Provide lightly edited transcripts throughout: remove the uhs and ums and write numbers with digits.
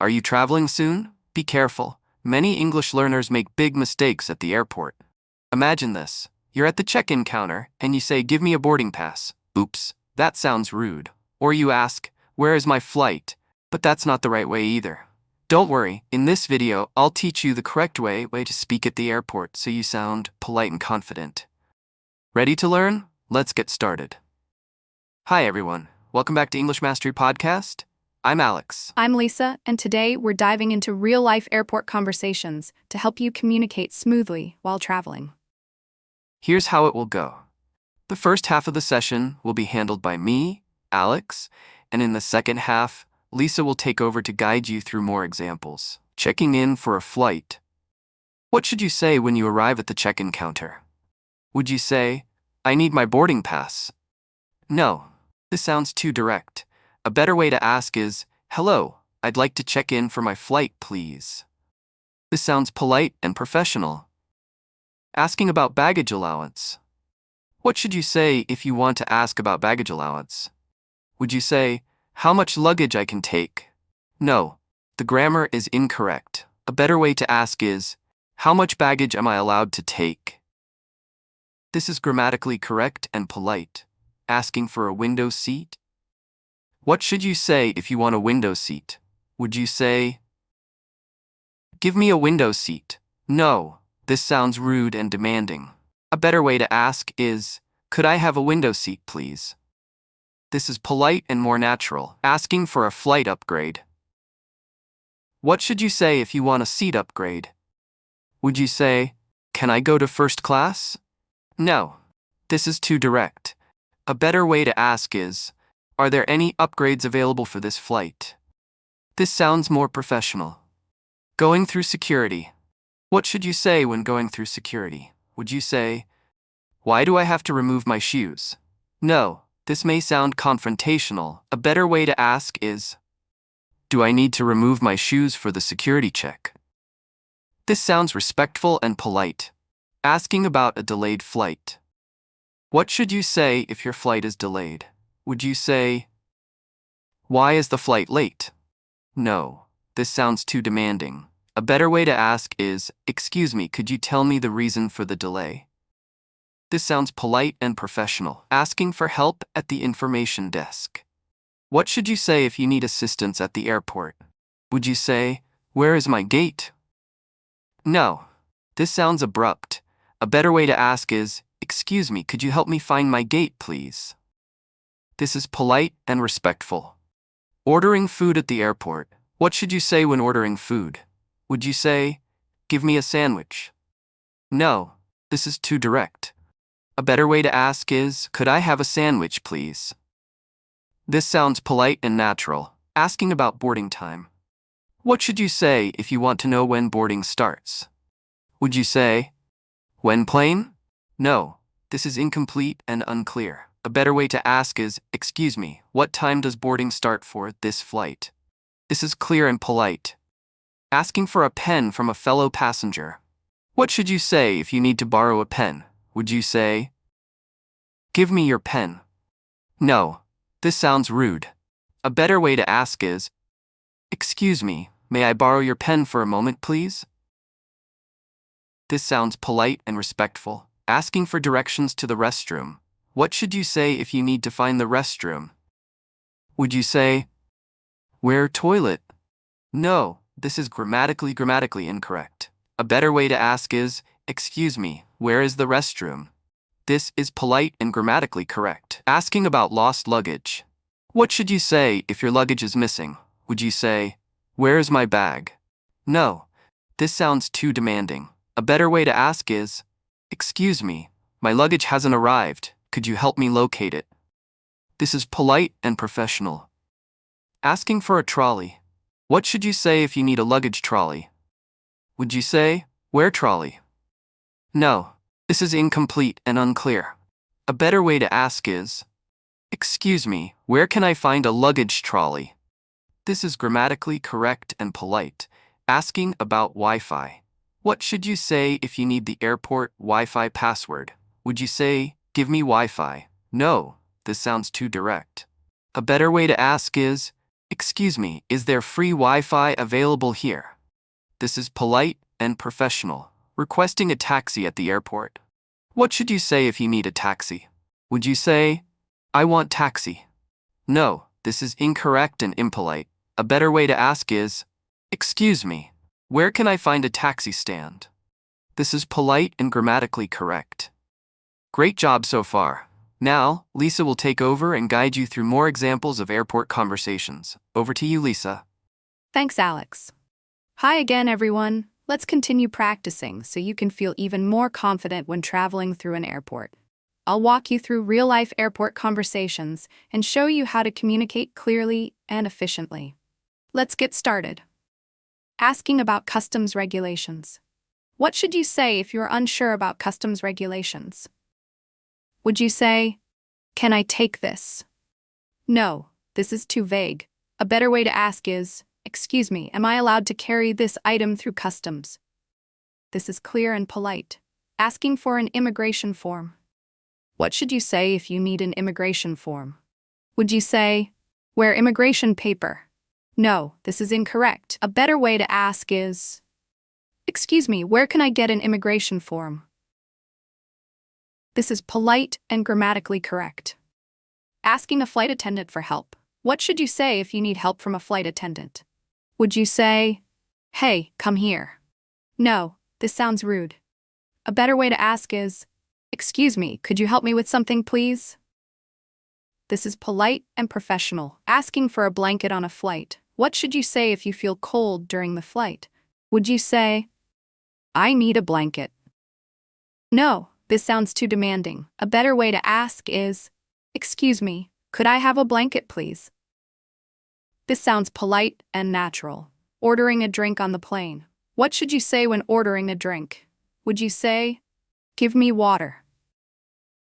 Are you traveling soon? Be careful. Many English learners make big mistakes at the airport. Imagine this. You're at the check-in counter and you say, "Give me a boarding pass." Oops, that sounds rude. Or you ask, "Where is my flight?" But that's not the right way either. Don't worry, in this video, I'll teach you the correct way to speak at the airport so you sound polite and confident. Ready to learn? Let's get started. Hi everyone, welcome back to English Mastery Podcast. I'm Alex. I'm Lisa, and today we're diving into real-life airport conversations to help you communicate smoothly while traveling. Here's how it will go. The first half of the session will be handled by me, Alex, and in the second half, Lisa will take over to guide you through more examples. Checking in for a flight. What should you say when you arrive at the check-in counter? Would you say, "I need my boarding pass"? No, this sounds too direct. A better way to ask is, "Hello, I'd like to check in for my flight, please." This sounds polite and professional. Asking about baggage allowance. What should you say if you want to ask about baggage allowance? Would you say, "How much luggage I can take"? No, the grammar is incorrect. A better way to ask is, "How much baggage am I allowed to take?" This is grammatically correct and polite. Asking for a window seat. What should you say if you want a window seat? Would you say, "Give me a window seat"? No, this sounds rude and demanding. A better way to ask is, "Could I have a window seat, please?" This is polite and more natural. Asking for a flight upgrade. What should you say if you want a seat upgrade? Would you say, "Can I go to first class"? No, this is too direct. A better way to ask is, "Are there any upgrades available for this flight?" This sounds more professional. Going through security. What should you say when going through security? Would you say, "Why do I have to remove my shoes"? No, this may sound confrontational. A better way to ask is, "Do I need to remove my shoes for the security check?" This sounds respectful and polite. Asking about a delayed flight. What should you say if your flight is delayed? Would you say, "Why is the flight late"? No, this sounds too demanding. A better way to ask is, "Excuse me, could you tell me the reason for the delay?" This sounds polite and professional. Asking for help at the information desk. What should you say if you need assistance at the airport? Would you say, "Where is my gate"? No, this sounds abrupt. A better way to ask is, "Excuse me, could you help me find my gate, please?" This is polite and respectful. Ordering food at the airport. What should you say when ordering food? Would you say, "Give me a sandwich"? No, this is too direct. A better way to ask is, "Could I have a sandwich, please?" This sounds polite and natural. Asking about boarding time. What should you say if you want to know when boarding starts? Would you say, "When plane"? No, this is incomplete and unclear. A better way to ask is, "Excuse me, what time does boarding start for this flight?" This is clear and polite. Asking for a pen from a fellow passenger. What should you say if you need to borrow a pen? Would you say, "Give me your pen"? No, this sounds rude. A better way to ask is, "Excuse me, may I borrow your pen for a moment, please?" This sounds polite and respectful. Asking for directions to the restroom. What should you say if you need to find the restroom? Would you say, "Where toilet"? No, this is grammatically incorrect. A better way to ask is, "Excuse me, where is the restroom?" This is polite and grammatically correct. Asking about lost luggage. What should you say if your luggage is missing? Would you say, "Where is my bag"? No, this sounds too demanding. A better way to ask is, "Excuse me, my luggage hasn't arrived. Could you help me locate it?" This is polite and professional. Asking for a trolley. What should you say if you need a luggage trolley? Would you say, "Where trolley"? No, this is incomplete and unclear. A better way to ask is, "Excuse me, where can I find a luggage trolley?" This is grammatically correct and polite. Asking about Wi-Fi. What should you say if you need the airport Wi-Fi password? Would you say, "Give me Wi-Fi"? No, this sounds too direct. A better way to ask is, Excuse me, is there free Wi-Fi available here? This is polite and professional. Requesting a taxi at the airport. What should you say if you need a taxi? Would you say, I want taxi? No, this is incorrect and impolite. A better way to ask is, excuse me, where can I find a taxi stand? This is polite and grammatically correct. Great job so far. Now, Lisa will take over and guide you through more examples of airport conversations. Over to you, Lisa. Thanks, Alex. Hi again, everyone. Let's continue practicing so you can feel even more confident when traveling through an airport. I'll walk you through real-life airport conversations and show you how to communicate clearly and efficiently. Let's get started. Asking about customs regulations. What should you say if you're unsure about customs regulations? Would you say, can I take this? No, this is too vague. A better way to ask is, excuse me, am I allowed to carry this item through customs? This is clear and polite. Asking for an immigration form. What should you say if you need an immigration form? Would you say, where immigration paper? No, this is incorrect. A better way to ask is, excuse me, where can I get an immigration form? This is polite and grammatically correct. Asking a flight attendant for help. What should you say if you need help from a flight attendant? Would you say, hey, come here? No, this sounds rude. A better way to ask is, excuse me, could you help me with something, please? This is polite and professional. Asking for a blanket on a flight. What should you say if you feel cold during the flight? Would you say, I need a blanket? No, this sounds too demanding. A better way to ask is, excuse me, could I have a blanket, please? This sounds polite and natural. Ordering a drink on the plane. What should you say when ordering a drink? Would you say, give me water?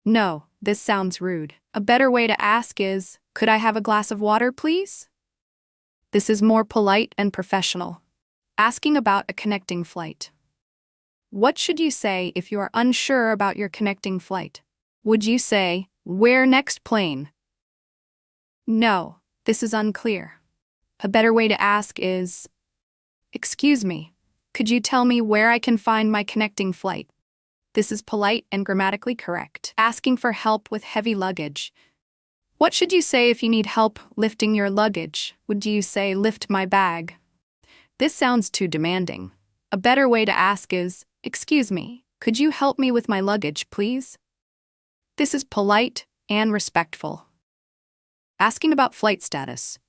No, this sounds rude. A better way to ask is, could I have a glass of water, please? This is more polite and professional. Asking about a connecting flight. What should you say if you are unsure about your connecting flight? Would you say, where next plane? No, this is unclear. A better way to ask is, excuse me, could you tell me where I can find my connecting flight? This is polite and grammatically correct. Asking for help with heavy luggage. What should you say if you need help lifting your luggage? Would you say, lift my bag? This sounds too demanding. A better way to ask is, excuse me, could you help me with my luggage, please? This is polite and respectful. Asking about flight status.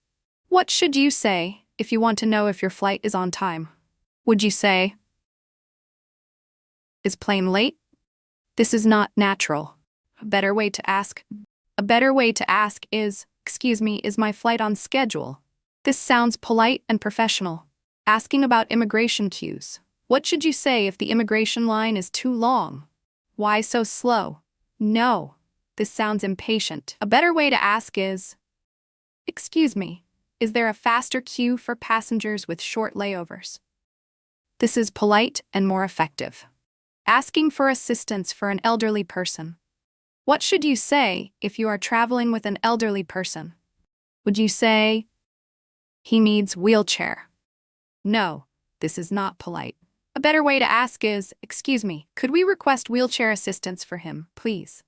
What should you say if you want to know if your flight is on time? Would you say, is plane late? This is not natural. A better way to ask is, excuse me, is my flight on schedule? This sounds polite and professional. Asking about immigration queues. What should you say if the immigration line is too long? Why so slow? No, this sounds impatient. A better way to ask is, excuse me, is there a faster queue for passengers with short layovers? This is polite and more effective. Asking for assistance for an elderly person. What should you say if you are traveling with an elderly person? Would you say, he needs wheelchair? No, this is not polite. A better way to ask is, excuse me, could we request wheelchair assistance for him, please?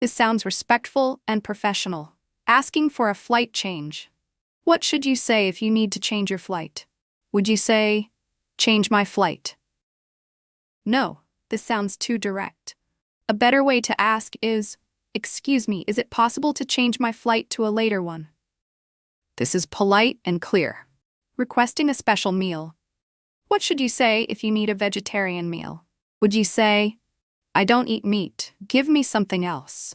This sounds respectful and professional. Asking for a flight change. What should you say if you need to change your flight? Would you say, change my flight? No, this sounds too direct. A better way to ask is, excuse me, is it possible to change my flight to a later one? This is polite and clear. Requesting a special meal. What should you say if you need a vegetarian meal? Would you say, I don't eat meat, give me something else?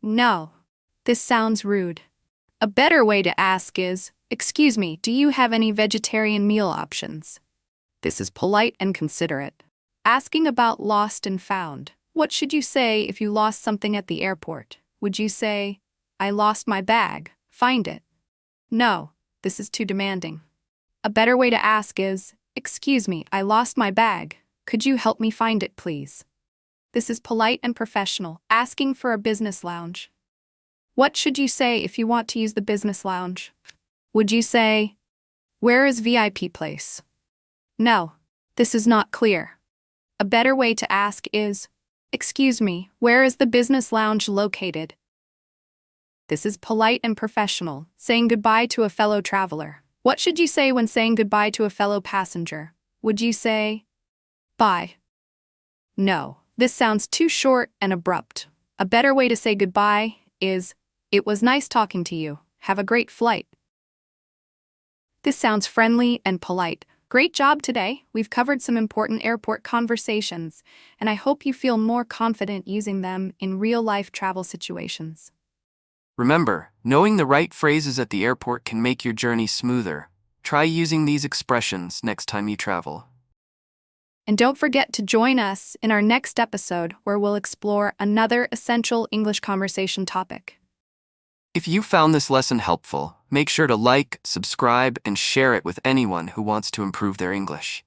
No, this sounds rude. A better way to ask is, excuse me, do you have any vegetarian meal options? This is polite and considerate. Asking about lost and found. What should you say if you lost something at the airport? Would you say, I lost my bag, find it? No, this is too demanding. A better way to ask is, excuse me, I lost my bag. Could you help me find it, please? This is polite and professional. Asking for a business lounge. What should you say if you want to use the business lounge? Would you say, "Where is VIP place?" No, this is not clear. A better way to ask is, "Excuse me, where is the business lounge located?" This is polite and professional, saying goodbye to a fellow traveler. What should you say when saying goodbye to a fellow passenger? Would you say, "Bye"? No, this sounds too short and abrupt. A better way to say goodbye is, "It was nice talking to you. Have a great flight." This sounds friendly and polite. Great job today. We've covered some important airport conversations, and I hope you feel more confident using them in real-life travel situations. Remember, knowing the right phrases at the airport can make your journey smoother. Try using these expressions next time you travel. And don't forget to join us in our next episode where we'll explore another essential English conversation topic. If you found this lesson helpful, make sure to like, subscribe, and share it with anyone who wants to improve their English.